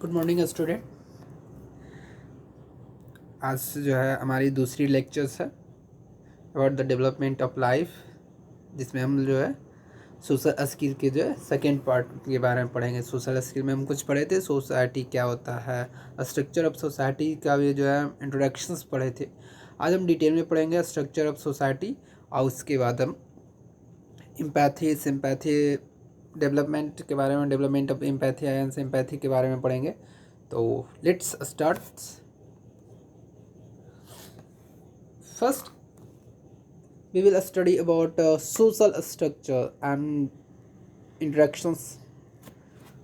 Good morning student. आज से जो है हमारी दूसरी लेक्चर्स है about the development of life, जिसमें हम जो है सोशल स्किल के जो है सेकेंड पार्ट के बारे में पढ़ेंगे। सोशल स्किल में हम कुछ पढ़े थे, सोसाइटी क्या होता है, स्ट्रक्चर ऑफ सोसाइटी का भी जो है इंट्रोडक्शंस पढ़े थे। आज हम डिटेल में पढ़ेंगे स्ट्रक्चर ऑफ सोसाइटी और उसके बाद हम एम्पैथी, सिंपैथी, डेवलपमेंट के बारे में, development of empathy and sympathy के बारे में पढ़ेंगे। तो let's start. First, we will study about social structure and interactions.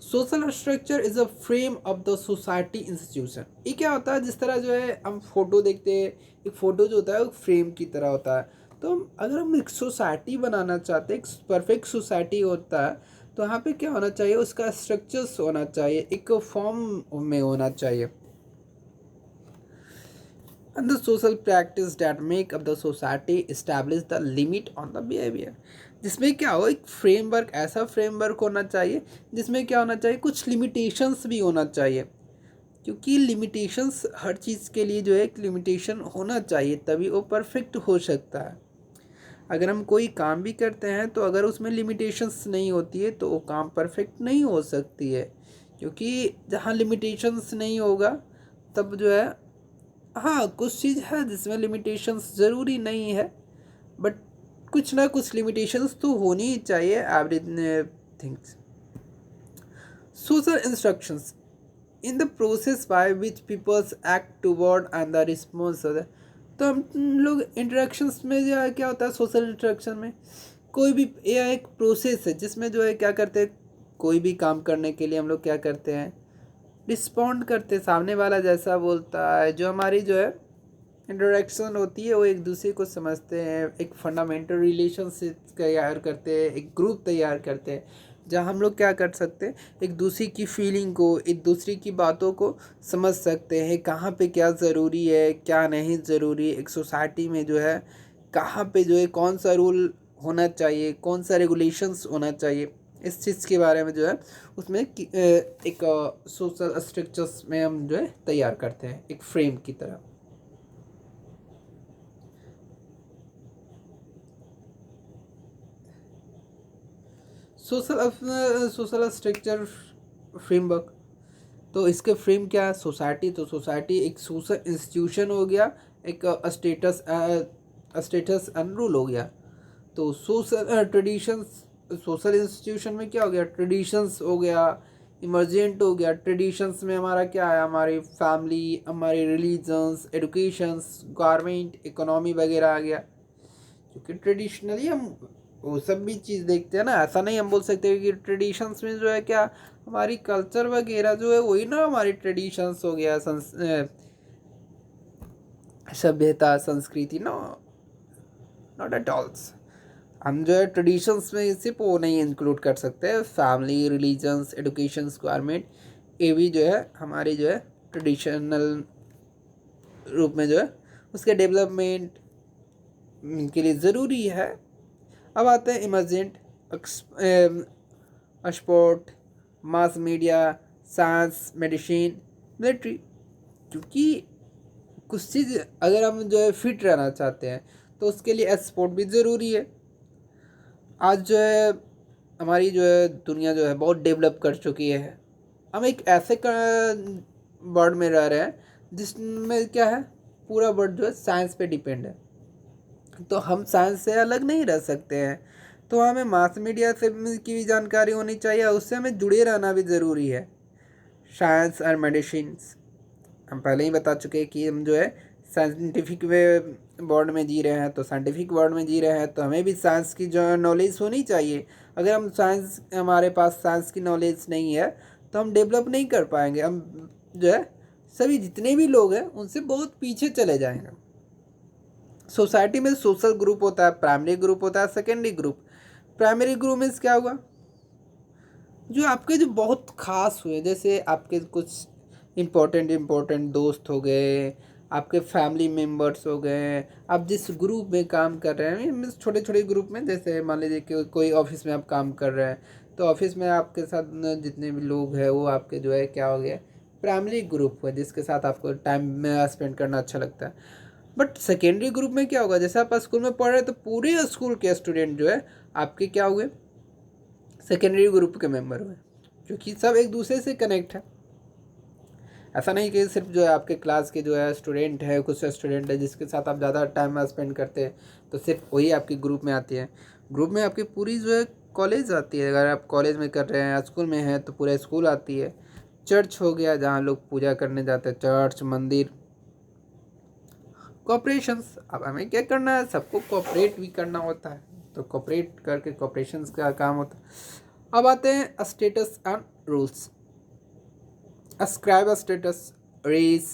Social structure is a frame of the society institution. ये क्या होता है, जिस तरह जो है हम फोटो देखते हैं, एक फ़ोटो जो होता है वो फ्रेम की तरह होता है। तो अगर हम एक सोसाइटी बनाना चाहते हैं, एक परफेक्ट सोसाइटी होता है, तो यहाँ पे क्या होना चाहिए, उसका स्ट्रक्चर्स होना चाहिए, एक फॉर्म में होना चाहिए। And the social practice that make up the society establish the limit on the behavior। जिसमें क्या हो, एक फ्रेमवर्क, ऐसा फ्रेमवर्क होना चाहिए जिसमें क्या होना चाहिए, कुछ लिमिटेशंस भी होना चाहिए, क्योंकि लिमिटेशंस हर चीज़ के लिए जो है एक लिमिटेशन होना चाहिए, तभी वो परफेक्ट हो सकता है। अगर हम कोई काम भी करते हैं तो अगर उसमें लिमिटेशंस नहीं होती है तो वो काम परफेक्ट नहीं हो सकती है, क्योंकि जहाँ लिमिटेशंस नहीं होगा तब जो है, हाँ कुछ चीज़ है जिसमें लिमिटेशंस ज़रूरी नहीं है, बट कुछ ना कुछ लिमिटेशंस तो होनी ही चाहिए every things. Social instructions in the process by which peoples act toward and the response. तो हम लोग इंटरेक्शंस में जो है क्या होता है, सोशल इंटरेक्शन में कोई भी यह एक प्रोसेस है जिसमें जो है क्या करते हैं, कोई भी काम करने के लिए हम लोग क्या करते हैं, रिस्पॉन्ड करते, सामने वाला जैसा बोलता है, जो हमारी जो है इंट्रोडक्शन होती है वो एक दूसरे को समझते हैं, एक फंडामेंटल रिलेशनशिप तैयार करते हैं, एक ग्रुप तैयार करते हैं, जहाँ हम लोग क्या कर सकते हैं, एक दूसरे की फीलिंग को, एक दूसरे की बातों को समझ सकते हैं, कहाँ पे क्या ज़रूरी है, क्या नहीं ज़रूरी, एक सोसाइटी में जो है कहाँ पे जो है कौन सा रूल होना चाहिए, कौन सा रेगुलेशंस होना चाहिए, इस चीज़ के बारे में जो है उसमें एक सोशल स्ट्रक्चर्स में हम जो है तैयार करते हैं एक फ्रेम की तरह। सोशल स्ट्रक्चर फ्रेमवर्क, तो इसके फ्रेम क्या है, सोसाइटी। तो सोसाइटी एक सोशल इंस्टीट्यूशन हो गया, एक स्टेटस एंड रूल हो गया। तो सोशल ट्रेडिशंस, सोशल इंस्टीट्यूशन में क्या हो गया, ट्रेडिशंस हो गया, इमरजेंट हो गया। ट्रेडिशंस में हमारा क्या है, हमारी फैमिली, हमारे रिलीजन्स, एडुकेशंस, गवर्नमेंट, इकोनॉमी वगैरह आ गया, क्योंकि ट्रेडिशनली हम वो सब भी चीज़ देखते हैं ना। ऐसा नहीं हम बोल सकते कि ट्रेडिशंस में जो है क्या, हमारी कल्चर वगैरह जो है वही ना हमारी ट्रेडिशंस हो गया, सभ्यता, संस्कृति। No, not at alls. हम जो है ट्रेडिशंस में सिर्फ वो नहीं इंक्लूड कर सकते, फैमिली, रिलीजन्स, एडुकेशन, गवर्नमेंट, ये भी जो है हमारी जो है ट्रेडिशनल रूप में जो है उसके डेवलपमेंट के लिए ज़रूरी है। अब आते हैं emergent, sport, mass media, science, medicine, military. क्योंकि कुछ चीज़ अगर हम जो है फिट रहना चाहते हैं तो उसके लिए स्पोर्ट भी ज़रूरी है। आज जो है हमारी जो है दुनिया जो है बहुत डेवलप कर चुकी है। हम एक ऐसे वर्ल्ड में रह रहे हैं जिसमें क्या है, पूरा वर्ल्ड जो है साइंस पे डिपेंड है, तो हम साइंस से अलग नहीं रह सकते हैं। तो हमें मास मीडिया से की भी जानकारी होनी चाहिए, उससे हमें जुड़े रहना भी ज़रूरी है। साइंस और मेडिसिन, हम पहले ही बता चुके हैं कि हम जो है साइंटिफिक वे वर्ल्ड में जी रहे हैं, तो साइंटिफिक वर्ल्ड में जी रहे हैं तो हमें भी साइंस की जो नॉलेज होनी चाहिए। अगर हम साइंस, हमारे पास साइंस की नॉलेज नहीं है तो हम डेवलप नहीं कर पाएंगे, हम जो है सभी जितने भी लोग हैं उनसे बहुत पीछे चले जाएंगे। सोसाइटी में सोशल ग्रुप होता है, प्राइमरी ग्रुप होता है, सेकेंडरी ग्रुप। प्राइमरी ग्रुप में क्या हुआ, जो आपके जो बहुत खास हुए, जैसे आपके कुछ इम्पोर्टेंट दोस्त हो गए, आपके फैमिली मेम्बर्स हो गए, आप जिस ग्रुप में काम कर रहे हैं, मीन्स छोटे छोटे ग्रुप में, जैसे मान लीजिए कि कोई ऑफिस में आप काम कर रहे हैं तो ऑफिस में आपके साथ जितने भी लोग हैं वो आपके जो है क्या हो गया, प्राइमरी ग्रुप हुआ जिसके साथ आपको टाइम में स्पेंड करना अच्छा लगता है। बट सेकेंडरी ग्रुप में क्या होगा, जैसे आप स्कूल में पढ़ रहे हैं तो पूरे स्कूल के स्टूडेंट जो है आपके क्या हुए, सेकेंडरी ग्रुप के मेंबर हुए, क्योंकि सब एक दूसरे से कनेक्ट है। ऐसा नहीं कि सिर्फ जो है आपके क्लास के जो है स्टूडेंट है, कुछ स्टूडेंट है जिसके साथ आप ज़्यादा टाइम स्पेंड करते हैं तो सिर्फ वही आपकी ग्रुप में आती है। ग्रुप में आपकी पूरी जो है कॉलेज आती है, अगर आप कॉलेज में कर रहे हैं, स्कूल में हैं तो पूरा स्कूल आती है। चर्च हो गया जहाँ लोग पूजा करने जाते हैं, चर्च, मंदिर। कोऑपरेशंस, अब हमें क्या करना है, सबको कोऑपरेट भी करना होता है, तो कोऑपरेट करके कोऑपरेशंस का काम होता है। अब आते हैं status and rules. ascribe a status, race,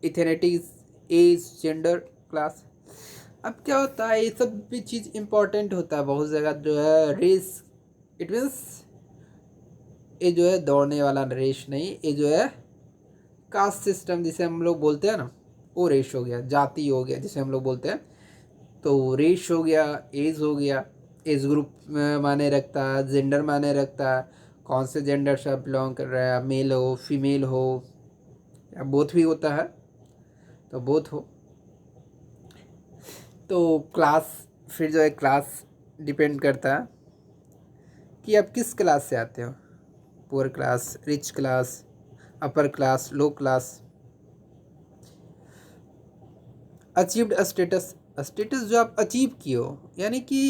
ethnicities, age, gender, class. अब क्या होता है, ये सब भी चीज़ इम्पोर्टेंट होता है बहुत जगह जो है। रेस, इट मीन्स ये जो है दौड़ने वाला रेस नहीं, ये जो है कास्ट सिस्टम जिसे हम लोग बोलते हैं ना, वो रेस हो गया, जाति हो गया जिसे हम लोग बोलते हैं। तो रेस हो गया, एज हो गया, एज ग्रुप माने रखता है, जेंडर माने रखता है, कौन से जेंडर से आप बिलोंग कर रहे हैं, मेल हो, फीमेल हो, या बोथ भी होता है, तो बोथ हो। तो क्लास, फिर जो है क्लास डिपेंड करता है कि आप किस क्लास से आते हो, poor class, rich class, upper class, low class. Achieved status, status जो आप अचीव किए हो, यानी कि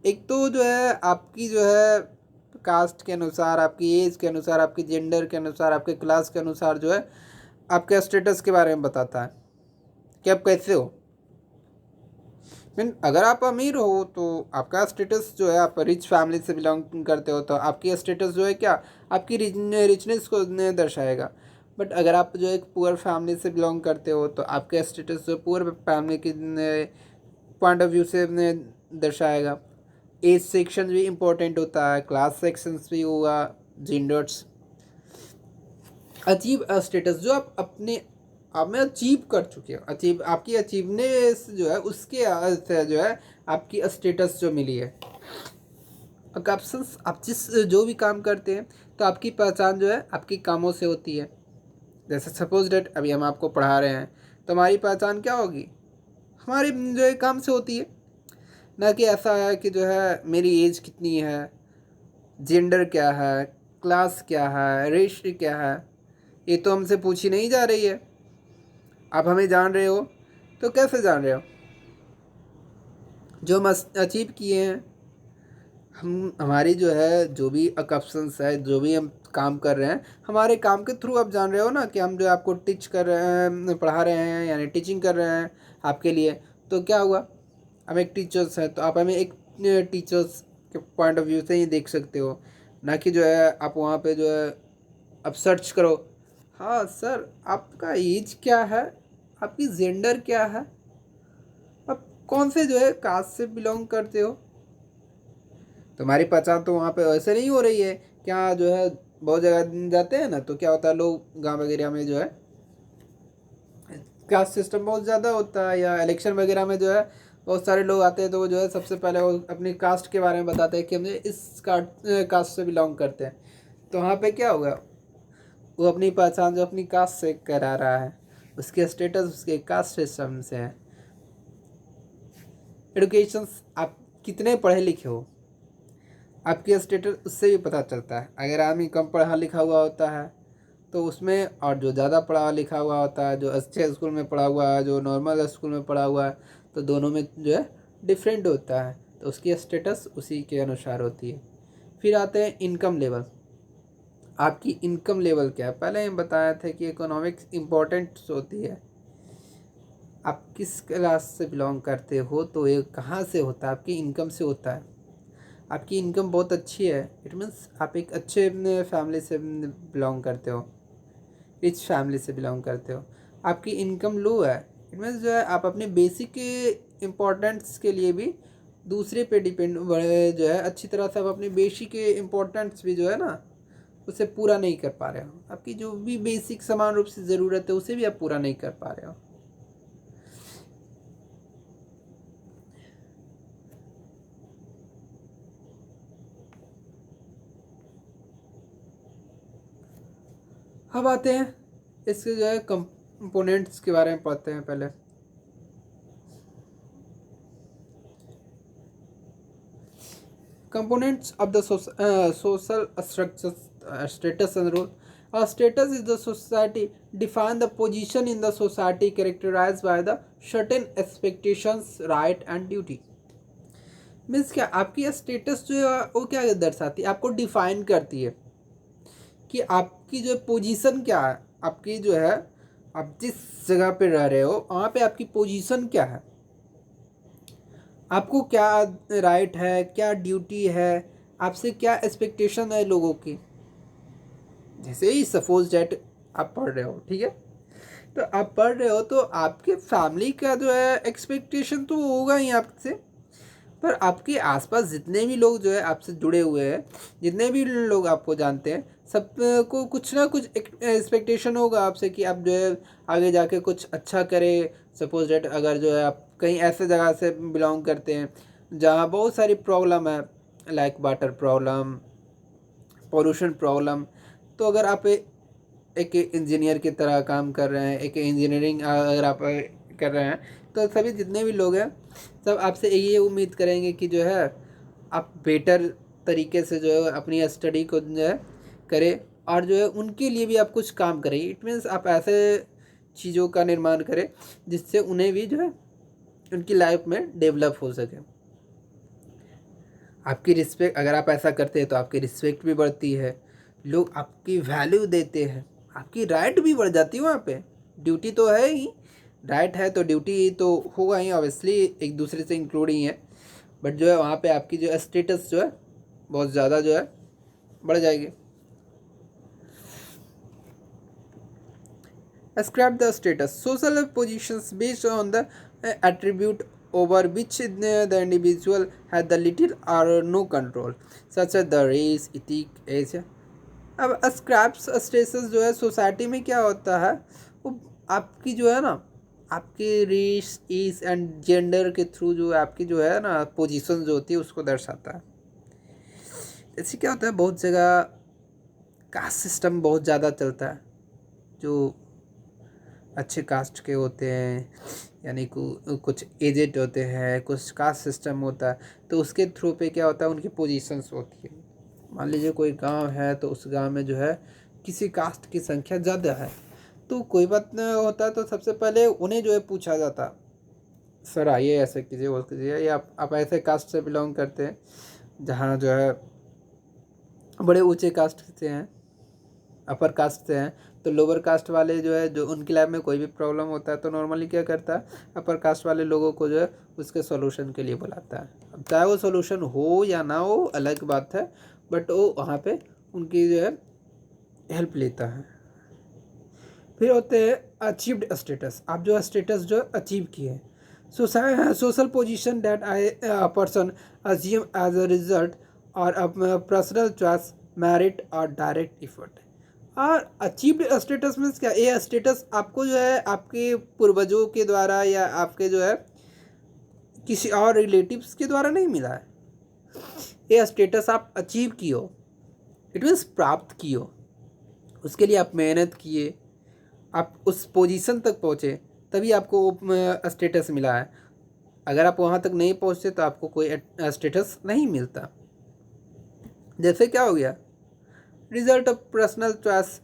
एक तो जो है आपकी जो है कास्ट के अनुसार, आपकी एज के अनुसार, आपकी जेंडर के अनुसार, आपके क्लास के अनुसार जो है आपके स्टेटस के बारे में बताता है कि आप कैसे हो। मीन अगर आप अमीर हो तो आपका स्टेटस जो है, आप रिच फैमिली से बिलोंग करते हो तो आपकी स्टेटस जो है क्या, आपकी रिचनेस को दर्शाएगा। बट अगर आप जो एक पुअर फैमिली से बिलोंग करते हो तो आपके स्टेटस जो पुअर फैमिली की पॉइंट ऑफ व्यू से दर्शाएगा। एज सेक्शन भी इम्पोर्टेंट होता है, क्लास सेक्शंस भी होगा, जेंडर्स। अचीव स्टेटस, जो आप अपने आप में अचीव कर चुके हो, अचीव आपकी अचीवनेस जो है उसके से जो है आपकी स्टेटस जो मिली है। कैप्शंस, आप जिस जो भी काम करते हैं तो आपकी पहचान जो है आपकी कामों से होती है। जैसे सपोज डेट अभी हम आपको पढ़ा रहे हैं तो हमारी पहचान क्या होगी, हमारे जो है काम से होती है। ना कि ऐसा है कि जो है मेरी एज कितनी है, जेंडर क्या है, क्लास क्या है, रेस क्या है, ये तो हमसे पूछी नहीं जा रही है। आप हमें जान रहे हो तो कैसे जान रहे हो, जो हम अचीव किए हैं, हम हमारी जो है जो भी अकप्शंस है, जो भी हम काम कर रहे हैं, हमारे काम के थ्रू आप जान रहे हो ना कि हम जो आपको टीच कर रहे हैं, पढ़ा रहे हैं, यानी टीचिंग कर रहे हैं आपके लिए। तो क्या हुआ, हम एक टीचर्स हैं तो आप हमें एक टीचर्स के पॉइंट ऑफ व्यू से ही देख सकते हो, ना कि जो है आप वहाँ पे जो है अब सर्च करो, हाँ सर आपका एज क्या है, आपकी जेंडर क्या है, आप कौन से जो है कास्ट से बिलोंग करते हो। तुम्हारी पहचान तो वहाँ पे वैसे नहीं हो रही है। क्या जो है बहुत जगह जाते हैं ना तो क्या होता है, लोग गांव वगैरह में जो है कास्ट सिस्टम बहुत ज़्यादा होता है, या इलेक्शन वगैरह में जो है बहुत सारे लोग आते हैं तो वो जो है सबसे पहले वो अपनी कास्ट के बारे में बताते हैं कि हम इस कास्ट से बिलोंग करते हैं। तो वहाँ पे क्या होगा, वो अपनी पहचान जो अपनी कास्ट से करा रहा है, उसके स्टेटस उसके कास्ट सिस्टम से है। एडुकेशन, आप कितने पढ़े लिखे हो, आपकी स्टेटस उससे भी पता चलता है। अगर आदमी कम पढ़ा लिखा हुआ होता है तो उसमें, और जो ज़्यादा पढ़ा लिखा हुआ होता है, जो अच्छे स्कूल में पढ़ा हुआ है, जो नॉर्मल स्कूल में पढ़ा हुआ है, तो दोनों में जो है डिफरेंट होता है, तो उसकी स्टेटस उसी के अनुसार होती है। फिर आते हैं इनकम लेवल। आपकी इनकम लेवल क्या है, पहले हम बताए थे कि इकोनॉमिक्स इम्पोर्टेंट होती है। आप किस क्लास से बिलोंग करते हो तो ये कहाँ से होता है, आपकी इनकम से होता है। आपकी इनकम बहुत अच्छी है, इट मीन्स आप एक अच्छे फैमिली से बिलोंग करते हो, रिच फैमिली से बिलोंग करते हो। आपकी इनकम लो है, इट मीन्स जो है आप अपने बेसिक इम्पोर्टेंट्स के लिए भी दूसरे पे डिपेंड जो है, अच्छी तरह से आप अपनी बेसिक इम्पोर्टेंट्स भी जो है ना उसे पूरा नहीं कर पा रहे हो। आपकी जो भी बेसिक समान रूप से ज़रूरत है उसे भी आप पूरा नहीं कर पा रहे हो। अब आते हैं इसके जो है कंपोनेंट्स के बारे में पढ़ते हैं पहले। Components of the social structure, status and role. A status is the society define the position in the society characterized by the certain expectations, right and duty. Means क्या आपकी स्टेटस जो है वो क्या दर्शाती है, आपको डिफाइन करती है कि आपकी जो पोजीशन क्या है, आपकी जो है आप जिस जगह पे रह रहे हो वहाँ पे आपकी पोजीशन क्या है, आपको क्या राइट है, क्या ड्यूटी है, आपसे क्या एक्सपेक्टेशन है लोगों की। जैसे ही सपोज डेट आप पढ़ रहे हो, ठीक है, तो आप पढ़ रहे हो तो आपके फैमिली का जो है एक्सपेक्टेशन तो होगा ही आपसे, पर आपके आसपास जितने भी लोग जो है आपसे जुड़े हुए हैं, जितने भी लोग आपको जानते हैं, सबको कुछ ना कुछ एक्सपेक्टेशन होगा आपसे कि आप जो है आगे जाके कुछ अच्छा करें। सपोज डेट अगर जो है आप कहीं ऐसे जगह से बिलोंग करते हैं जहाँ बहुत सारी प्रॉब्लम है, like water problem, pollution problem, तो अगर आप एक इंजीनियर की तरह काम कर रहे हैं, एक इंजीनियरिंग अगर आप कर रहे हैं, तो सभी जितने भी लोग हैं सब आपसे ये उम्मीद करेंगे कि जो है आप बेटर तरीके से जो है अपनी स्टडी को जो है करें, और जो है उनके लिए भी आप कुछ काम करें। इट मीन्स आप ऐसे चीज़ों का निर्माण करें जिससे उन्हें भी जो है उनकी लाइफ में डेवलप हो सके। आपकी रिस्पेक्ट, अगर आप ऐसा करते हैं तो आपकी रिस्पेक्ट भी बढ़ती है, लोग आपकी वैल्यू देते हैं, आपकी राइट भी बढ़ जाती है। वहाँ पे ड्यूटी तो है ही, राइट है तो ड्यूटी तो होगा ही, ऑब्वियसली एक दूसरे से इंक्लूड ही है, बट जो है वहाँ पे आपकी जो स्टेटस जो है बहुत ज़्यादा जो है बढ़ जाएगी। Ascribe the status. Social positions based on the attribute over which the individual has the little or no control, such as the race, ethic, age. अब ascribes status जो है सोसाइटी में क्या होता है, वो आपकी जो है ना, आपके रेस, एज एंड जेंडर के थ्रू जो आपकी जो है ना पोजीशन जो होती है उसको दर्शाता है। जैसे क्या होता है, बहुत जगह कास्ट सिस्टम बहुत ज़्यादा चलता है, जो अच्छे कास्ट के होते हैं, यानी कुछ एजेड होते हैं, कुछ कास्ट सिस्टम होता है, तो उसके थ्रू पे क्या होता है उनकी पोजीशंस होती है। मान लीजिए कोई गांव है तो उस गांव में जो है किसी कास्ट की संख्या ज़्यादा है, तो कोई बात न होता तो सबसे पहले उन्हें जो है पूछा जाता, सर आइए ऐसे कीजिए वो कीजिए, या आप ऐसे कास्ट से बिलोंग करते हैं जहाँ जो है बड़े ऊँचे कास्ट से हैं, अपर कास्ट से हैं, तो लोअर कास्ट वाले जो है जो उनकी लाइफ में कोई भी प्रॉब्लम होता है तो नॉर्मली क्या करता है, अपर कास्ट वाले लोगों को जो है उसके सॉल्यूशन के लिए बुलाता है। अब चाहे वो सॉल्यूशन हो या ना हो अलग बात है, बट वो वहाँ पे उनकी जो है हेल्प लेता है। फिर होते हैं अचीव्ड स्टेटस, आप जो स्टेटस जो अचीव किए, social position that I person assume as a result और पर्सनल चॉइस, मेरिट और डायरेक्ट इफर्ट। और अचीव्ड स्टेटस मीन्स क्या, ये स्टेटस आपको जो है आपके पूर्वजों के द्वारा या आपके जो है किसी और रिलेटिव्स के द्वारा नहीं मिला है, ये स्टेटस आप अचीव किए हो, इट मीन्स प्राप्त किए हो, उसके लिए आप मेहनत किए, आप उस पोजीशन तक पहुँचे, तभी आपको वो स्टेटस मिला है। अगर आप वहाँ तक नहीं पहुँचते तो आपको कोई स्टेटस नहीं मिलता। जैसे क्या हो गया, result of personal choice,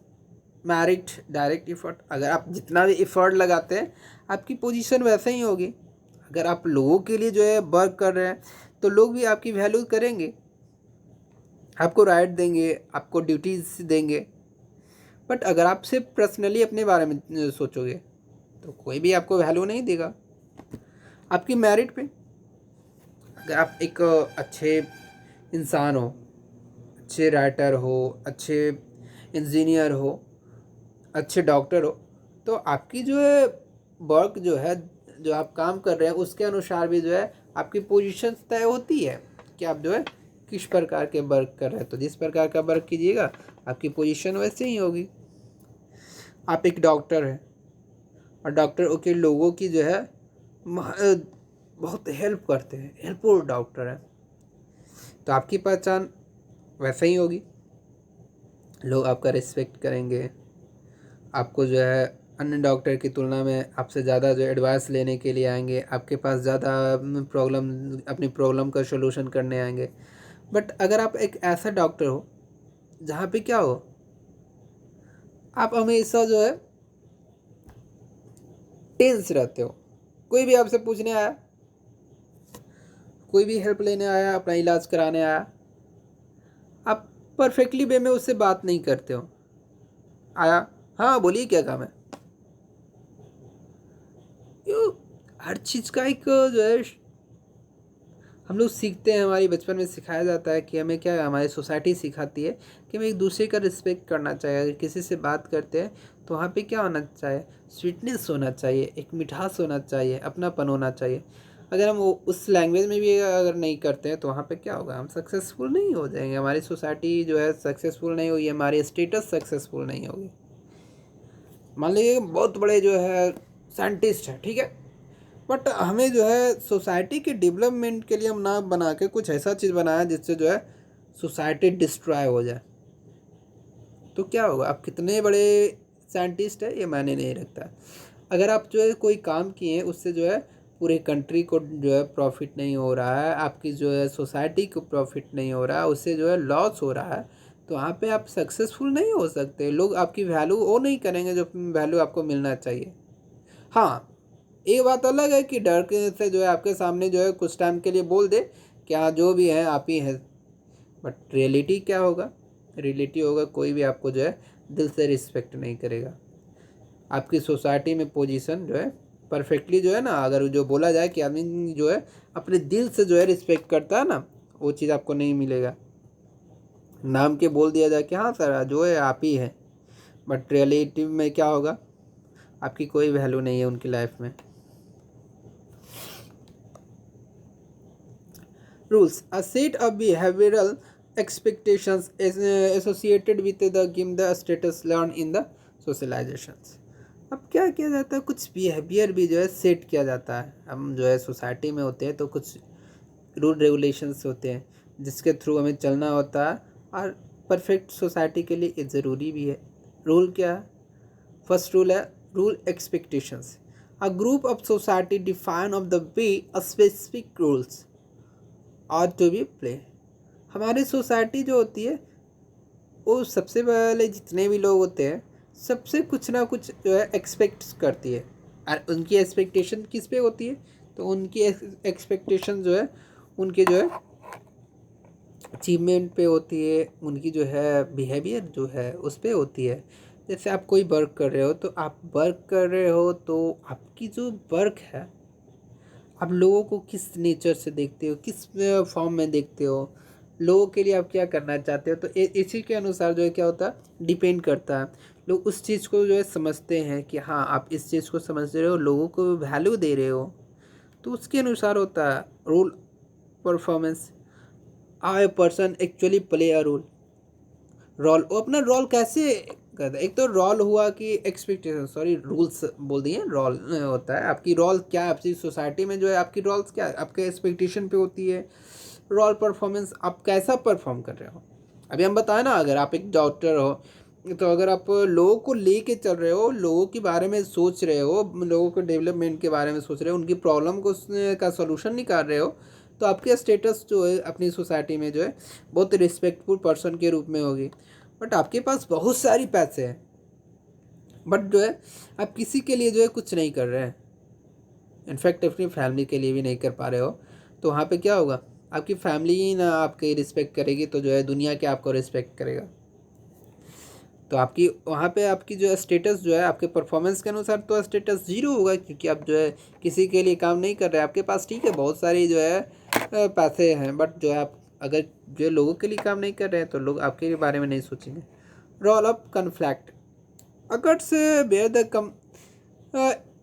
merit, direct effort. अगर आप जितना भी इफर्ट लगाते हैं आपकी पोजीशन वैसे ही होगी। अगर आप लोगों के लिए जो है वर्क कर रहे हैं तो लोग भी आपकी वैल्यू करेंगे, आपको राइट देंगे, आपको ड्यूटीज देंगे। बट अगर आप सिर्फ पर्सनली अपने बारे में सोचोगे तो कोई भी आपको वैल्यू नहीं देगा। आपकी मेरिट पे, अगर आप एक अच्छे इंसान हो, अच्छे राइटर हो, अच्छे इंजीनियर हो, अच्छे डॉक्टर हो, तो आपकी जो है वर्क जो है, जो आप काम कर रहे हैं उसके अनुसार भी जो है आपकी पोजीशन तय होती है कि आप जो है किस प्रकार के वर्क कर रहे हैं। तो जिस प्रकार का वर्क कीजिएगा आपकी पोजीशन वैसे ही होगी। आप एक डॉक्टर हैं और डॉक्टर के लोगों की जो है बहुत हेल्प करते हैं, हेल्पफुल डॉक्टर हैं, तो आपकी पहचान वैसे ही होगी, लोग आपका रिस्पेक्ट करेंगे, आपको जो है अन्य डॉक्टर की तुलना में आपसे ज़्यादा जो एडवाइस लेने के लिए आएंगे, आपके पास ज़्यादा प्रॉब्लम अपनी प्रॉब्लम का सलूशन करने आएंगे। बट अगर आप एक ऐसा डॉक्टर हो जहाँ पे क्या हो, आप हमेशा जो है टेंस रहते हो। कोई भी आपसे पूछने आया, कोई भी हेल्प लेने आया, अपना इलाज कराने आया, आप परफेक्टली वे में उससे बात नहीं करते हो। आया, हाँ बोलिए क्या काम है। यो हर चीज़ का एक जो है हम लोग सीखते हैं, हमारी बचपन में सिखाया जाता है कि हमें क्या, हमारी सोसाइटी सिखाती है कि हमें एक दूसरे का रिस्पेक्ट करना चाहिए। अगर किसी से बात करते हैं तो वहाँ पे क्या होना चाहिए, स्वीटनेस होना चाहिए, एक मिठास होना चाहिए, अपनापन होना चाहिए। अगर हम वो उस लैंग्वेज में भी अगर नहीं करते हैं तो वहाँ पे क्या होगा, हम सक्सेसफुल नहीं हो जाएंगे, हमारी सोसाइटी जो है सक्सेसफुल नहीं होगी, हमारी स्टेटस सक्सेसफुल नहीं होगी। मान लीजिए बहुत बड़े जो है साइंटिस्ट हैं, ठीक है, बट हमें जो है सोसाइटी के डेवलपमेंट के लिए हम ना बना के कुछ ऐसा चीज़ बनाया जिससे जो है सोसाइटी डिस्ट्रॉय हो जाए, तो क्या होगा। आप कितने बड़े साइंटिस्ट है ये मायने नहीं रखता। अगर आप जो है कोई काम किए उससे जो है पूरे कंट्री को जो है प्रॉफिट नहीं हो रहा है, आपकी जो है सोसाइटी को प्रॉफिट नहीं हो रहा है, उससे जो है लॉस हो रहा है, तो वहाँ पे आप सक्सेसफुल नहीं हो सकते। लोग आपकी वैल्यू वो नहीं करेंगे जो वैल्यू आपको मिलना चाहिए। हाँ, एक बात अलग है कि डर के से जो है आपके सामने जो है कुछ टाइम के लिए बोल दे कि हाँ जो भी है आप ही हैं, बट रियलिटी क्या होगा, रियलिटी होगा कोई भी आपको जो है दिल से रिस्पेक्ट नहीं करेगा। आपकी सोसाइटी में पोजीशन जो है परफेक्टली जो है ना, अगर जो बोला जाए कि आदमी जो है अपने दिल से जो है रिस्पेक्ट करता है ना, वो चीज़ आपको नहीं मिलेगा। नाम के बोल दिया जाए कि हाँ सर जो है आप ही हैं, बट रियलिटी में क्या होगा, आपकी कोई वैल्यू नहीं है उनकी लाइफ में। Rules: a set of behavioral expectations is associated with the given the status learned in the socializations। अब क्या किया जाता है, कुछ बिहेवियर भी जो है सेट किया जाता है। हम जो है सोसाइटी में होते हैं तो कुछ रूल रेगुलेशंस होते हैं जिसके थ्रू हमें चलना होता है, और परफेक्ट सोसाइटी के लिए ये ज़रूरी भी है। रूल क्या है, फर्स्ट रूल है rule expectations. A group of society define of the way a specific rules और टू बी प्ले। हमारी सोसाइटी जो होती है वो सबसे पहले जितने भी लोग होते हैं सबसे कुछ ना कुछ जो है एक्सपेक्ट करती है, और उनकी एक्सपेक्टेशन किस पे होती है, तो उनकी एक्सपेक्टेशन जो है उनके जो है अचीवमेंट पे होती है, उनकी जो है बिहेवियर जो है उस पे होती है। जैसे आप कोई वर्क कर रहे हो तो आप वर्क कर रहे हो तो आपकी जो वर्क है, आप लोगों को किस नेचर से देखते हो, किस फॉर्म में देखते हो, लोगों के लिए आप क्या करना चाहते हो, तो इसी के अनुसार जो है क्या होता है डिपेंड करता है। लोग उस चीज़ को जो है समझते हैं कि हाँ आप इस चीज़ को समझ रहे हो, लोगों को वैल्यू दे रहे हो, तो उसके अनुसार होता है role performance. How a person actually play a role. Role, वो अपना रोल कैसे करता है। एक तो रोल हुआ कि एक्सपेक्टेशन, सॉरी रूल्स बोल दिए, रोल होता है आपकी रोल क्या है, आपकी सोसाइटी में जो है आपकी रोल्स क्या है, आपके एक्सपेक्टेशन पे होती है। रोल परफॉर्मेंस, आप कैसा परफॉर्म कर रहे हो। अभी हम बताएं ना, अगर आप एक डॉक्टर हो तो अगर आप लोगों को लेके चल रहे हो, लोगों के बारे में सोच रहे हो, लोगों के डेवलपमेंट के बारे में सोच रहे हो, उनकी प्रॉब्लम को का सॉल्यूशन निकाल रहे हो, तो आपकी स्टेटस जो है अपनी सोसाइटी में जो है बहुत रिस्पेक्टफुल पर्सन के रूप में होगी। बट आपके पास बहुत सारी पैसे हैं, बट जो है आप किसी के लिए जो है कुछ नहीं कर रहे हैं, इनफैक्ट अपनी फैमिली के लिए भी नहीं कर पा रहे हो, तो वहाँ पे क्या होगा, आपकी फैमिली ही ना आपकी रिस्पेक्ट करेगी तो जो है दुनिया क्या आपको रिस्पेक्ट करेगा। तो आपकी वहाँ पे आपकी जो है स्टेटस जो है आपके परफॉर्मेंस के अनुसार तो स्टेटस जीरो होगा, क्योंकि आप जो है किसी के लिए काम नहीं कर रहे हैं। आपके पास ठीक है बहुत सारी जो है पैसे हैं, बट जो है आप अगर जो लोगों के लिए काम नहीं कर रहे हैं तो लोग आपके बारे में नहीं सोचेंगे। रोल ऑफ कन्फ्लैक्ट, अगर से बेयर द कम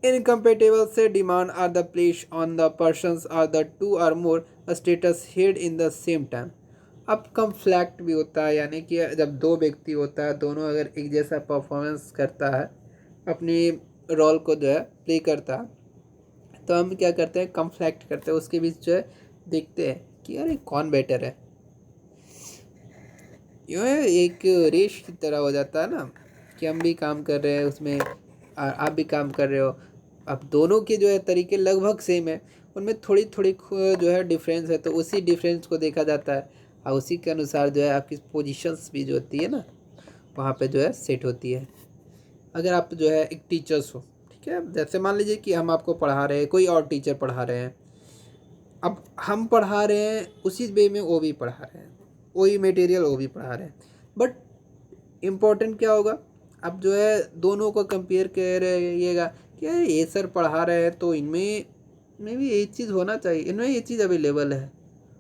इनकम्पेटेबल से demand are the place on the persons are the two or more status head in the same time. अब कन्फ्लैक्ट भी होता है, यानी कि जब दो व्यक्ति होता है, दोनों अगर एक जैसा परफॉर्मेंस करता है, अपनी रोल को जो है प्ले करता है, तो हम क्या करते हैं कन्फ्लैक्ट करते हैं, उसके बीच जो है देखते हैं कि अरे कौन बेटर है। यूँ है एक रेस की तरह हो जाता है ना, कि हम भी काम कर रहे हैं उसमें और आप भी काम कर रहे हो। अब दोनों के जो है तरीके लगभग सेम है, उनमें थोड़ी थोड़ी जो है डिफरेंस है, तो उसी डिफरेंस को देखा जाता है और उसी के अनुसार जो है आपकी पोजीशंस भी जो होती है ना वहाँ पे जो है सेट होती है। अगर आप जो है एक टीचर्स हो, ठीक है, जैसे मान लीजिए कि हम आपको पढ़ा रहे हैं, कोई और टीचर पढ़ा रहे हैं, अब हम पढ़ा रहे हैं उसी वे में वो भी पढ़ा रहे हैं, वही मटेरियल वो भी पढ़ा रहे हैं, बट इम्पोर्टेंट क्या होगा, अब जो है दोनों को कंपेयर कर रहिएगा कि यार ये सर पढ़ा रहे हैं तो इनमें में भी ये चीज़ होना चाहिए, इनमें ये चीज़ अवेलेबल है,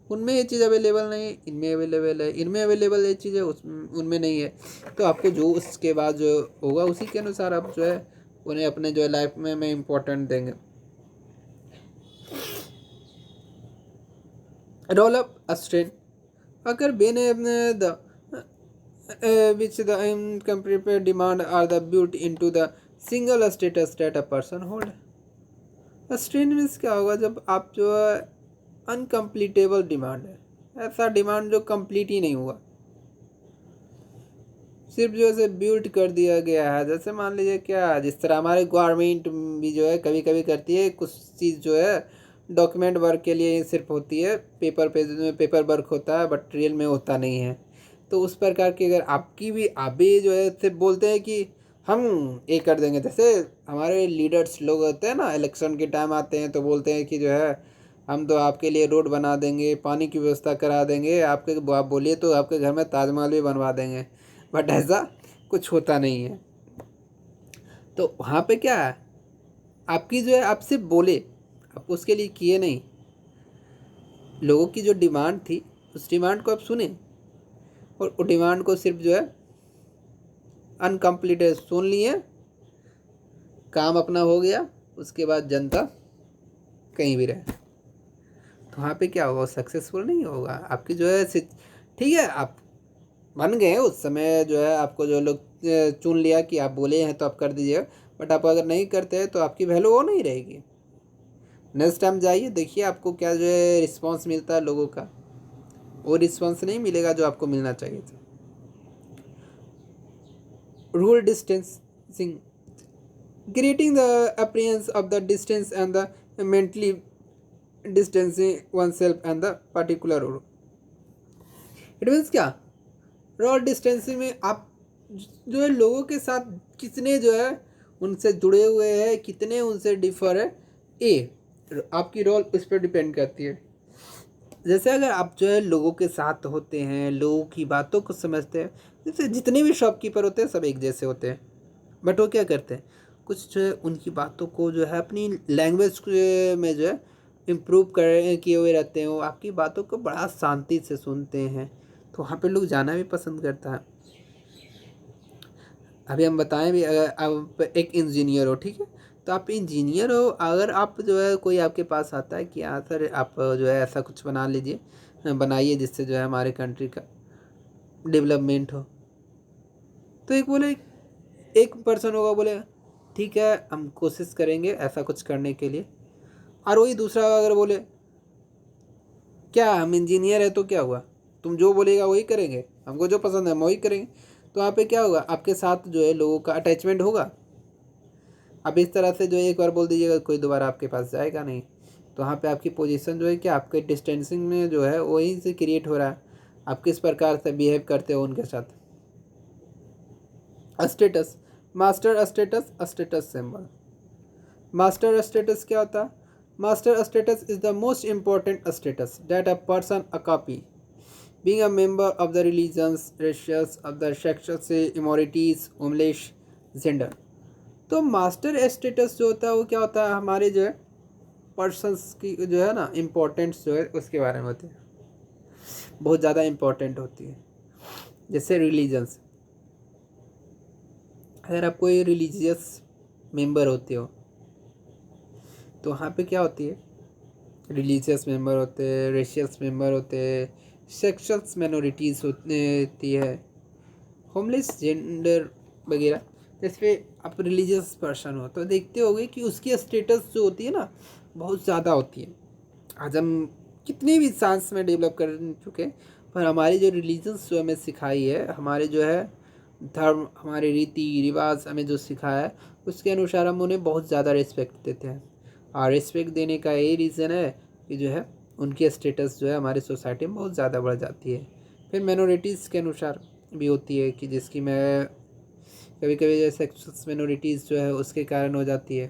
उनमें ये चीज़ अवेलेबल नहीं है, इनमें अवेलेबल है, इनमें अवेलेबल ये चीज़ है उनमें नहीं है। तो आपको जो उसके बाद जो होगा उसी के अनुसार आप जो है उन्हें अपने जो है लाइफ में इम्पोर्टेंट देंगे। रोल अप स्ट्रेन अगर बेने the which the incomplete demand are the built into the single status that a person hold। Strain means क्या होगा, जब आप जो है अनकम्प्लीटेबल डिमांड है, ऐसा डिमांड जो कंप्लीट ही नहीं हुआ, सिर्फ जो है बिल्ड कर दिया गया है। जैसे मान लीजिए क्या, जिस तरह हमारे गवर्नमेंट भी जो है कभी कभी करती है, कुछ चीज़ जो है डॉक्यूमेंट वर्क के लिए सिर्फ होती है, पेपर वर्क होता है बट रियल में होता नहीं है। तो उस प्रकार की अगर आपकी भी आप भी जो है सिर्फ बोलते हैं कि हम ये कर देंगे, जैसे हमारे लीडर्स लोग होते हैं ना, इलेक्शन के टाइम आते हैं तो बोलते हैं कि जो है हम तो आपके लिए रोड बना देंगे, पानी की व्यवस्था करा देंगे, आपके आप बोलिए तो आपके घर में ताजमहल भी बनवा देंगे, बट ऐसा कुछ होता नहीं है। तो वहाँ पे क्या है, आपकी जो है आप सिर्फ बोले, आप उसके लिए किए नहीं, लोगों की जो डिमांड थी उस डिमांड को आप सुने और उस डिमांड को सिर्फ जो है अनकम्प्लीटेड सुन लिए, काम अपना हो गया, उसके बाद जनता कहीं भी रहे, तो वहाँ पे क्या होगा, सक्सेसफुल नहीं होगा। आपकी जो है ठीक है, आप बन गए उस समय जो है, आपको जो लोग चुन लिया कि आप बोले हैं तो आप कर दीजिएगा, बट आप अगर नहीं करते हैं तो आपकी वैल्यू वो नहीं रहेगी। नेक्स्ट टाइम जाइए, देखिए आपको क्या जो है रिस्पांस मिलता है लोगों का, वो रिस्पांस नहीं मिलेगा जो आपको मिलना चाहिए था। Rule distancing creating the appearance of the distance and the mentally distancing oneself and the particular role। It means क्या, रोल डिस्टेंसिंग में आप जो है लोगों के साथ कितने जो है उनसे जुड़े हुए हैं, कितने उनसे डिफर है, ये आपकी रोल उस पर डिपेंड करती है। जैसे अगर आप जो है लोगों के साथ होते हैं, लोगों की बातों को समझते हैं, जैसे जितने भी शॉपकीपर होते हैं सब एक जैसे होते हैं, बट वो क्या करते हैं, कुछ जो है उनकी बातों को जो है अपनी लैंग्वेज में जो है इम्प्रूव कर किए हुए रहते हैं, वो आपकी बातों को बड़ा शांति से सुनते हैं, तो वहाँ पे लोग जाना भी पसंद करता है। अभी हम बताएं भी, अगर आप एक इंजीनियर हो, ठीक है, तो आप इंजीनियर हो, अगर आप जो है कोई आपके पास आता है कि हाँ सर आप जो है ऐसा कुछ बना लीजिए, बनाइए जिससे जो है हमारे कंट्री का डेवलपमेंट हो, तो एक पर्सन होगा बोलेगा ठीक है हम कोशिश करेंगे ऐसा कुछ करने के लिए, और वही दूसरा अगर बोले क्या हम इंजीनियर है तो क्या हुआ, तुम जो बोलेगा वही करेंगे, हमको जो पसंद है हम वही करेंगे, तो वहाँ पे क्या होगा, आपके साथ जो है लोगों का अटैचमेंट होगा। अब इस तरह से जो एक बार बोल दीजिएगा कोई दोबारा आपके पास जाएगा नहीं, तो वहाँ पे आपकी पोजीशन जो है कि आपके डिस्टेंसिंग में जो है वहीं से क्रिएट हो रहा है, आप किस प्रकार से बिहेव करते हो उनके साथ। Status, master status, status symbol. Master status क्या होता है, master status is the most important status that a person a copy being a member of the religions, races of the sections से इमोरिटीज, उमलेश, जेंडर। तो master status जो होता है वो क्या होता है, हमारे जो है पर्सन्स की जो है ना इम्पोर्टेंस जो है उसके बारे में होती है, बहुत ज़्यादा इम्पोर्टेंट होती है। जैसे रिलीजन्स, अगर आप कोई रिलीजियस मेंबर होते हो तो वहाँ पे क्या होती है, रिलीजियस मेंबर होते हैं, रेशियस मेंबर होते हैं, सेक्शुअल्स माइनॉरिटीज़ होती है, होमलेस, जेंडर वगैरह। जैसे आप रिलीजियस पर्सन हो तो देखते होगे कि उसकी स्टेटस जो होती है ना बहुत ज़्यादा होती है। आज हम कितनी भी साइंस में डेवलप कर चुके हैं, पर हमारी जो रिलीजन्स जो हमें सिखाई है, हमारे जो है धर्म, हमारे रीति रिवाज हमें जो सिखाया है उसके अनुसार हम उन्हें बहुत ज़्यादा रिस्पेक्ट देते हैं। और रिस्पेक्ट देने का यही रीज़न है कि जो है उनकी स्टेटस जो है हमारी सोसाइटी में बहुत ज़्यादा बढ़ जाती है। फिर माइनॉरिटीज़ के अनुसार भी होती है कि जिसकी मैं कभी कभी जो सेक्स माइनॉरिटीज़ जो है उसके कारण हो जाती है।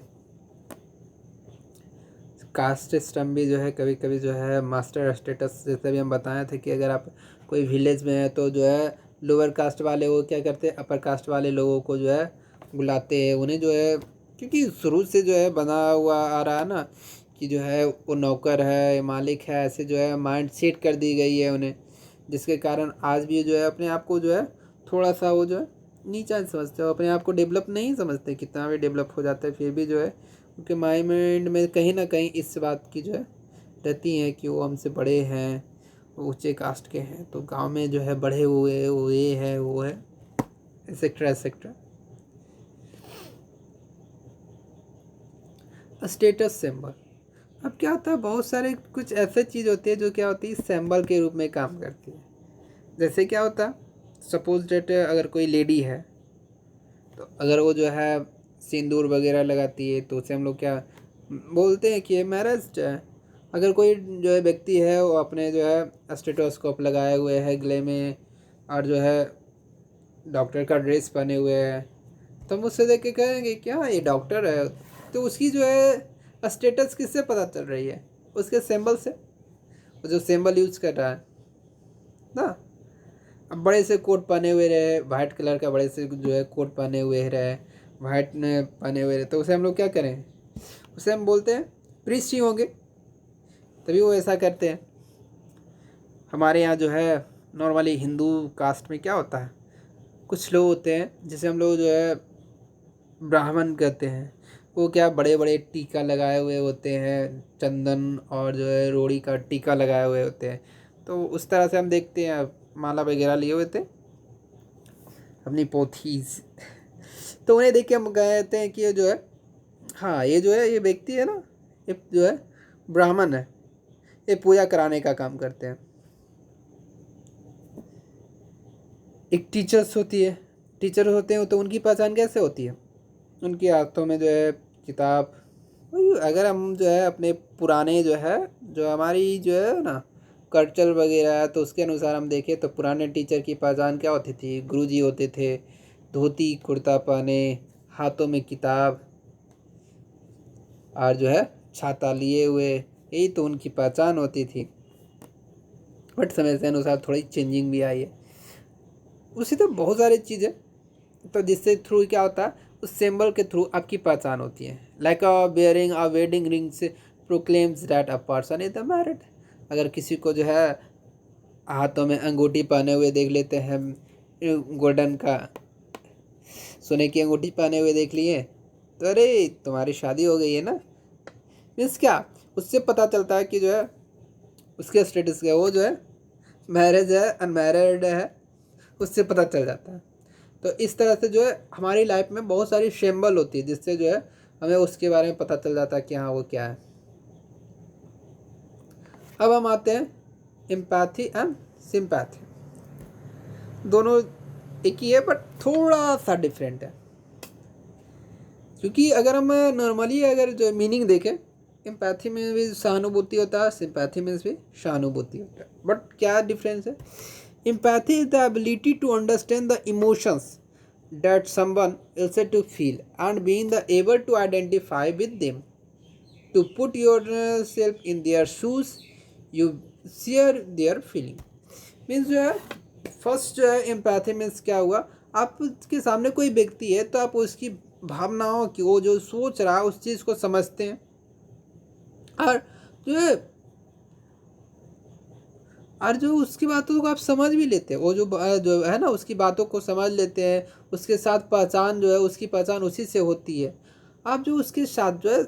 कास्ट सिस्टम भी जो है कभी कभी जो है मास्टर स्टेटस, जैसे भी हम बताए थे कि अगर आप कोई विलेज में है तो जो है लोअर कास्ट वाले वो क्या करते हैं, अपर कास्ट वाले लोगों को जो है बुलाते हैं उन्हें, जो है क्योंकि शुरू से जो है बना हुआ आ रहा है ना कि जो है वो नौकर है मालिक है, ऐसे जो है माइंड सेट कर दी गई है उन्हें, जिसके कारण आज भी जो है अपने आप को जो है थोड़ा सा वो जो है नीचा समझते हो, अपने आप को डेवलप नहीं समझते। कितना भी डेवलप हो जाता है फिर भी जो है उनके माइंड में कहीं ना कहीं इस बात की जो है रहती है कि वो हमसे बड़े हैं, ऊंचे कास्ट के हैं, तो गांव में जो है बढ़े हुए वो ये है वो है, एक्सेट्रा एक्सेट्रा। स्टेटस सिंबल, अब क्या होता है बहुत सारे कुछ ऐसे चीज़ होती है जो क्या होती है सिंबल के रूप में काम करती है। जैसे क्या होता है, सपोज डेट अगर कोई लेडी है तो अगर वो जो है सिंदूर वगैरह लगाती है तो उसे हम लोग क्या बोलते हैं कि ये मैरिज है। अगर कोई जो है व्यक्ति है वो अपने जो है स्टेटोस्कोप लगाए हुए है गले में और जो है डॉक्टर का ड्रेस पहने हुए है, तो हम उससे देख के कहेंगे क्या ये डॉक्टर है, तो उसकी जो है स्टेटस किससे पता चल रही है, उसके सिंबल से, वो जो सिंबल यूज कर रहा है ना। अब बड़े से कोट पहने हुए रहे, वाइट कलर का बड़े से जो है कोट पहने हुए रहे, वाइट में पहने हुए रहे, तो उसे हम लोग क्या करें, उसे हम बोलते हैं प्रीस्ट ही होंगे, तभी वो ऐसा करते हैं। हमारे यहाँ जो है नॉर्मली हिंदू कास्ट में क्या होता है, कुछ लोग होते हैं जिसे हम लोग जो है ब्राह्मण कहते हैं, वो क्या बड़े बड़े टीका लगाए हुए होते हैं, चंदन और जो है रोड़ी का टीका लगाए हुए होते हैं, तो उस तरह से हम देखते हैं माला वगैरह लिए हुए थे अपनी पोथीज, तो उन्हें देख के हम कहते हैं कि ये जो है हाँ ये जो है ये व्यक्ति है ना, ये जो है ब्राह्मण है, ये पूजा कराने का काम करते हैं। एक टीचर्स होती है, टीचर होते हैं तो उनकी पहचान कैसे होती है, उनके हाथों में जो है किताब, अगर हम जो है अपने पुराने जो है जो हमारी जो है ना कल्चर वगैरह है तो उसके अनुसार हम देखें तो पुराने टीचर की पहचान क्या होती थी, गुरुजी होते थे, धोती कुर्ता पहने, हाथों में किताब और जो है छाता लिए हुए, यही तो उनकी पहचान होती थी। बट समय के अनुसार थोड़ी चेंजिंग भी आई है। उसी तो बहुत सारी चीज़ें तो जिससे थ्रू क्या होता है उस सिंबल के थ्रू आपकी पहचान होती है। Like a bearing a wedding ring से proclaims that a person is the married. अगर किसी को जो है हाथों में अंगूठी पहने हुए देख लेते हैं, गोल्डन का सोने की अंगूठी पहने हुए देख लिए तो अरे तुम्हारी शादी हो गई है ना, मीन्स क्या उससे पता चलता है कि जो है उसके स्टेटस क्या, वो जो है मैरिज है अनमैरिड है, उससे पता चल जाता है। तो इस तरह से जो है हमारी लाइफ में बहुत सारी सिंबल होती है जिससे जो है हमें उसके बारे में पता चल जाता है कि हाँ वो क्या है। अब हम आते हैं एम्पैथी एंड सिंपैथी, दोनों एक ही है बट थोड़ा सा डिफरेंट है, क्योंकि अगर हम नॉर्मली अगर जो मीनिंग देखें एम्पैथी में भी सहानुभूति होता है, सिंपैथी में भी सहानुभूति होता है, बट क्या डिफरेंस है। Empathy is the ability to understand the emotions that someone else to feel and being the able to identify with them, to put yourself in their shoes, you share their feeling। Means जो है first जो है empathy means क्या हुआ, आपके सामने कोई व्यक्ति है तो आप उसकी भावनाओं की वो जो सोच रहा है उस चीज़ को समझते हैं और जो है और जो उसकी बातों को आप समझ भी लेते हैं, वो जो है ना उसकी बातों को समझ लेते हैं, उसके साथ पहचान जो है उसकी पहचान उसी से होती है। आप जो उसके साथ जो है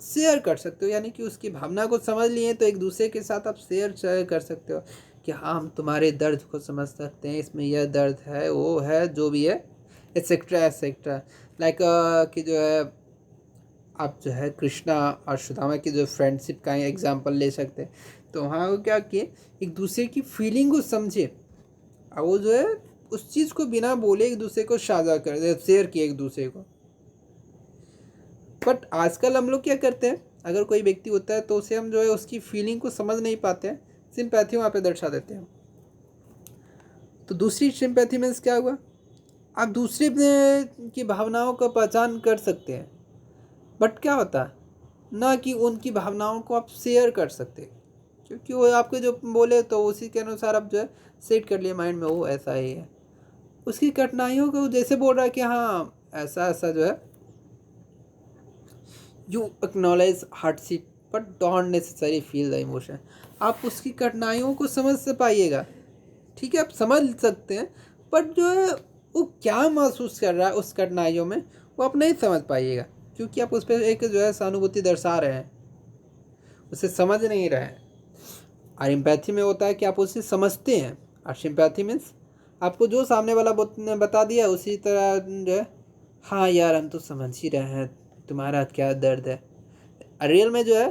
शेयर कर सकते हो, यानी कि उसकी भावना को समझ लिए तो एक दूसरे के साथ आप शेयर कर सकते हो कि हाँ हम तुम्हारे दर्द को समझ सकते हैं, इसमें यह दर्द है वो है जो भी है एक्सेट्रा एक्सेट्रा। लाइक कि जो है आप जो है कृष्णा और सुदामा की जो फ्रेंडशिप का एग्जांपल ले सकते हैं, तो वहाँ वो क्या किए एक दूसरे की फीलिंग को समझे और वो जो है उस चीज़ को बिना बोले एक दूसरे को साझा कर दे, शेयर किए एक दूसरे को। बट आजकल हम लोग क्या करते हैं, अगर कोई व्यक्ति होता है तो उसे हम जो है उसकी फीलिंग को समझ नहीं पाते हैं, सिंपैथी वहाँ पे दर्शा देते हैं। तो दूसरी सिंपैथी मीन्स क्या हुआ, आप दूसरे की भावनाओं का पहचान कर सकते हैं, बट क्या होता है ना कि उनकी भावनाओं को आप शेयर कर सकते, क्योंकि वो आपको जो बोले तो उसी के अनुसार आप जो है सेट कर लिए माइंड में, वो ऐसा ही है। उसकी कठिनाइयों को जैसे बोल रहा है कि हाँ ऐसा ऐसा जो है, you acknowledge hardship but don't necessary feel the emotion. आप उसकी कठिनाइयों को समझ से पाइएगा, ठीक है, आप समझ सकते हैं, बट जो है वो क्या महसूस कर रहा है उस कठिनाइयों में वो आप नहीं समझ पाइएगा, क्योंकि आप उस पर एक जो है सहानुभूति दर्शा रहे हैं, उसे समझ नहीं रहे हैं। और एम्पैथी में होता है कि आप उसे समझते हैं, और सिंपैथी मीन्स आपको जो सामने वाला बता दिया उसी तरह जो है, हाँ यार हम तो समझ ही रहे हैं तुम्हारा क्या दर्द है। रियल में जो है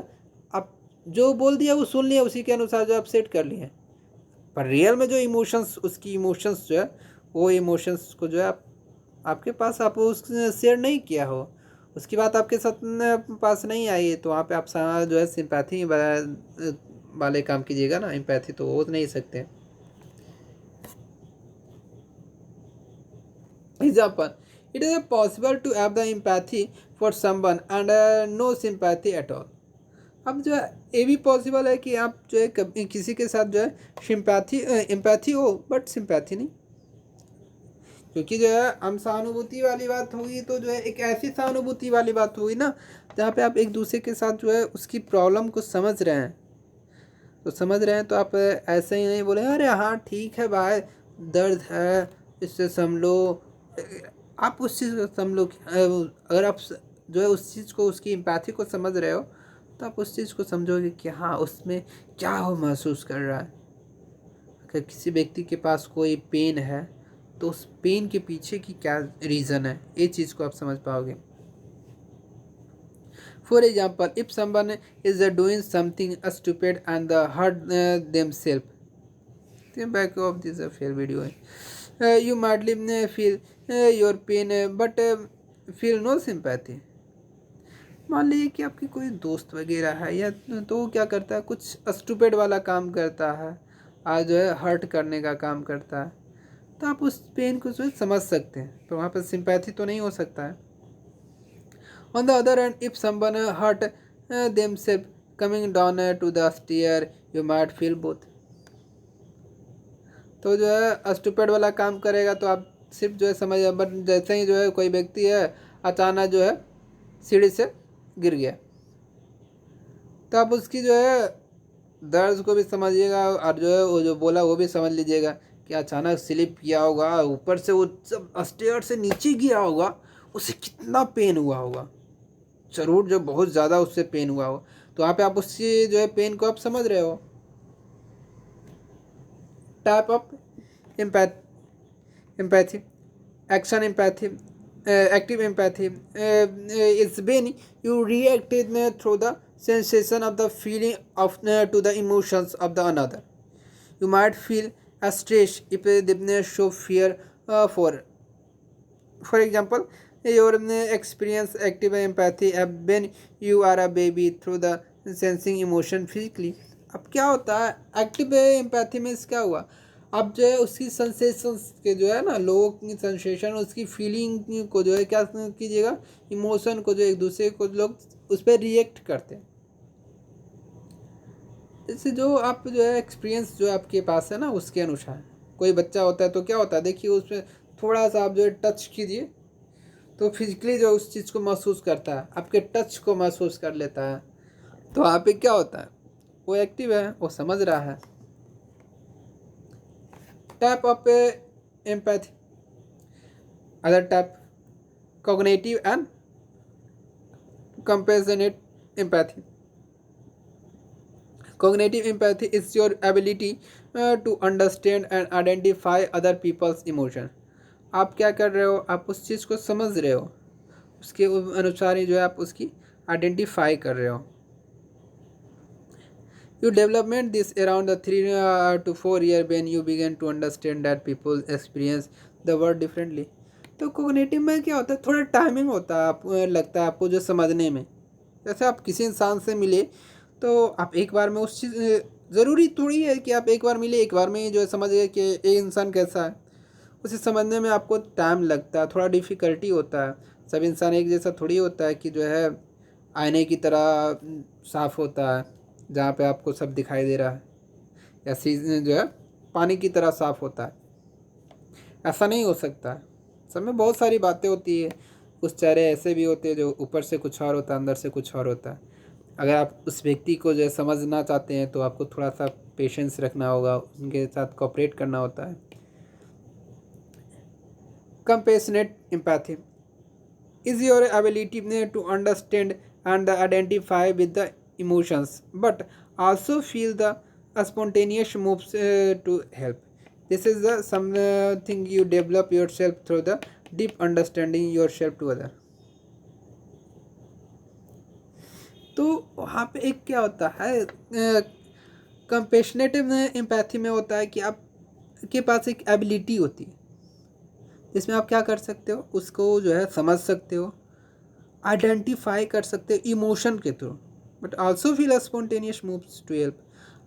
आप जो बोल दिया वो सुन लिया, उसी के अनुसार जो आप सेट कर लिए, पर रियल में जो इमोशंस, उसकी इमोशंस जो है वो इमोशंस को जो है आपके पास आप उसने शेयर नहीं किया हो, उसकी बात आपके साथ पास नहीं आई है, तो वहाँ पे आप जो है सिंपैथी वाले काम कीजिएगा ना, एम्पैथी तो हो नहीं सकते। Example, it is possible to have the empathy for someone and no sympathy at all. अब जो है ये भी पॉसिबल है कि आप जो है किसी के साथ जो है सिंपैथी एम्पैथी हो बट सिंपैथी नहीं, क्योंकि जो है हम सहानुभूति वाली बात होगी तो जो है एक ऐसी सहानुभूति वाली बात होगी ना जहाँ पे आप एक दूसरे के साथ जो है उसकी प्रॉब्लम को समझ रहे हैं, तो समझ रहे हैं तो आप ऐसे ही नहीं बोले अरे हाँ ठीक है भाई दर्द है इससे समझ लो, आप उस चीज़ को समझ लो। अगर आप जो है उस चीज़ को, उसकी एम्पैथी को समझ रहे हो तो आप उस चीज़ को समझोगे कि हाँ उसमें क्या हो महसूस कर रहा है। अगर किसी व्यक्ति के पास कोई पेन है तो उस पेन के पीछे की क्या रीज़न है, ये चीज़ को आप समझ पाओगे। For example, if someone is doing something stupid and hurt themselves, back of this fair video, you might feel your pain but feel no sympathy। मान लीजिए कि आपकी कोई दोस्त वगैरह है या तो वो क्या करता है, कुछ स्टूपिड वाला काम करता है, आज जो है हर्ट करने का काम करता है, तो आप उस पेन को जो है समझ सकते हैं, तो वहाँ पर सिंपैथी तो नहीं हो सकता है। On the other hand, if someone hurt themselves coming down to the stair, you might feel both. तो जो है स्टूपिड वाला काम करेगा तो आप सिर्फ जो है समझ, बट जैसे ही जो है कोई व्यक्ति है अचानक जो है सीढ़ी से गिर गया, तो आप उसकी जो है दर्द को भी समझिएगा, और जो है वो जो बोला वो भी समझ लीजिएगा कि अचानक स्लिप किया होगा, ऊपर से वो जब स्टेयर से नीचे गिरा होगा उसे कितना पेन हुआ होगा, जरूर जो बहुत ज़्यादा उससे पेन हुआ हो, तो वहाँ पे आप उसकी जो है पेन को आप समझ रहे हो। Type of empathy, action empathy, active empathy is when you react through the sensation of the feeling of to the emotions of the another. You might feel a stress if they show fear for example, your experience active empathy when you are a baby through the sensing emotion physically। अब क्या होता है active empathy में, क्या हुआ, अब जो है उसकी सेंसेशंस के जो है ना, लोगों की सेंसेशन, उसकी फीलिंग को जो है क्या कीजिएगा, इमोशन को जो एक दूसरे को लोग उस पर रिएक्ट करते हैं। जैसे जो आप जो है एक्सपीरियंस जो आपके पास है ना उसके अनुसार, कोई बच्चा होता है तो क्या होता है, देखिए उसमें थोड़ा सा आप जो है टच कीजिए तो फिजिकली जो उस चीज़ को महसूस करता है, आपके टच को महसूस कर लेता है, तो वहाँ पे क्या होता है, वो एक्टिव है, वो समझ रहा है। Type of empathy, other type cognitive and compassionate empathy। Cognitive empathy is your ability to understand and identify other people's emotion। आप क्या कर रहे हो, आप उस चीज़ को समझ रहे हो, उसके अनुसार ही जो है आप उसकी आइडेंटिफाई कर रहे हो। You development this around the 3 to 4 year when you begin to understand that people experience the world differently. तो कोग्निटिव में क्या होता है, थोड़ा टाइमिंग होता है, आप लगता है आपको जो समझने में। जैसे आप किसी इंसान से मिले तो आप एक बार में उस चीज़, ज़रूरी थोड़ी है कि आप एक बार मिले एक बार में ही जो है समझ गए कि ये इंसान कैसा है। उसे समझने में आपको टाइम लगता है, थोड़ा डिफ़िकल्टी होता है। सब इंसान एक जैसा थोड़ी होता है कि जो है आईने की तरह साफ़ होता है, जहाँ पे आपको सब दिखाई दे रहा है, या सीजन जो है पानी की तरह साफ़ होता है। ऐसा नहीं हो सकता है। सब में बहुत सारी बातें होती है। कुछ चेहरे ऐसे भी होते हैं जो ऊपर से कुछ और होता है, अंदर से कुछ और होता है। अगर आप उस व्यक्ति को जो है समझना चाहते हैं तो आपको थोड़ा सा पेशेंस रखना होगा, उनके साथ कोऑपरेट करना होता है। Compassionate empathy is your ability to understand and identify with the emotions, but also feel the spontaneous moves to help. This is the something you develop yourself through the deep understanding yourself to other. तो वहाँ पे एक क्या होता है, कंपेशनेटिव empathy में होता है कि आप के पास एक एबिलिटी होती है जिसमें आप क्या कर सकते हो, उसको जो है समझ सकते हो, आइडेंटिफाई कर सकते हो इमोशन के through, but also feel spontaneous moves to help.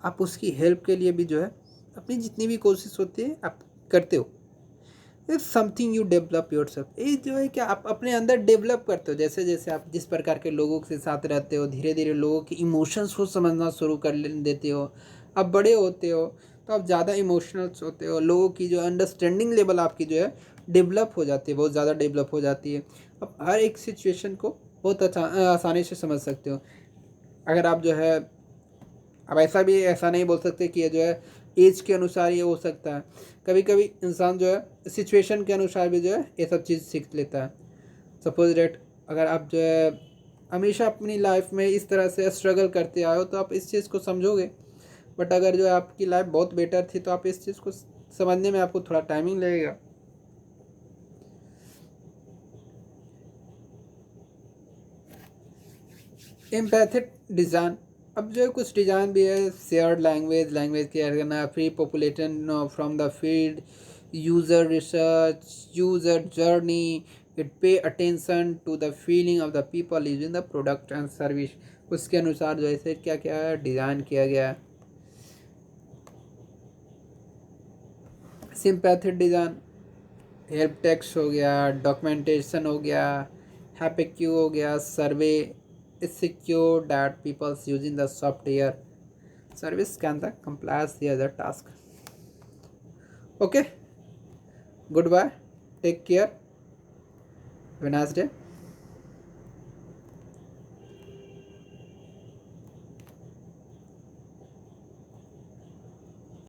आप उसकी हेल्प के लिए भी जो है अपनी जितनी भी कोशिश होती है आप करते हो। It's something you develop your self, ये जो है क्या आप अपने अंदर डेवलप करते हो। जैसे जैसे आप जिस प्रकार के लोगों के साथ रहते हो, धीरे धीरे लोगों के इमोशंस को समझना शुरू कर देते हो। आप बड़े होते हो तो आप ज़्यादा इमोशनल्स होते हो, लोगों की जो अंडरस्टैंडिंग लेवल आपकी जो है डेवलप हो जाती है, बहुत ज़्यादा डेवलप हो जाती है। आप हर एक सिचुएशन को बहुत आसानी से समझ सकते हो। अगर आप जो है, अब ऐसा नहीं बोल सकते कि ये जो है एज के अनुसार ये हो सकता है। कभी कभी इंसान जो है सिचुएशन के अनुसार भी जो है ये सब चीज़ सीख लेता है। सपोज डेट, अगर आप जो है हमेशा अपनी लाइफ में इस तरह से स्ट्रगल करते आए हो तो आप इस चीज़ को समझोगे। बट अगर जो है आपकी लाइफ बहुत बेटर थी तो आप इस चीज़ को समझने में आपको थोड़ा टाइमिंग लगेगा। एम्पैथिक डिज़ाइन, अब जो है कुछ डिज़ाइन भी है। शेयर्ड लैंग्वेज, लैंग्वेज केयर करना, free population from the field, user research, user journey, it pay attention to the feeling of the people using the product and service. उसके अनुसार जो है क्या क्या है डिज़ाइन किया गया है। सिंपैथिक डिज़ाइन, हेल्प टेक्स्ट हो गया, डॉक्यूमेंटेशन हो गया, हैप्क्यू हो गया, सर्वे is secure that people's using the software service can the complies the other task. Okay, goodbye, take care, have a nice day.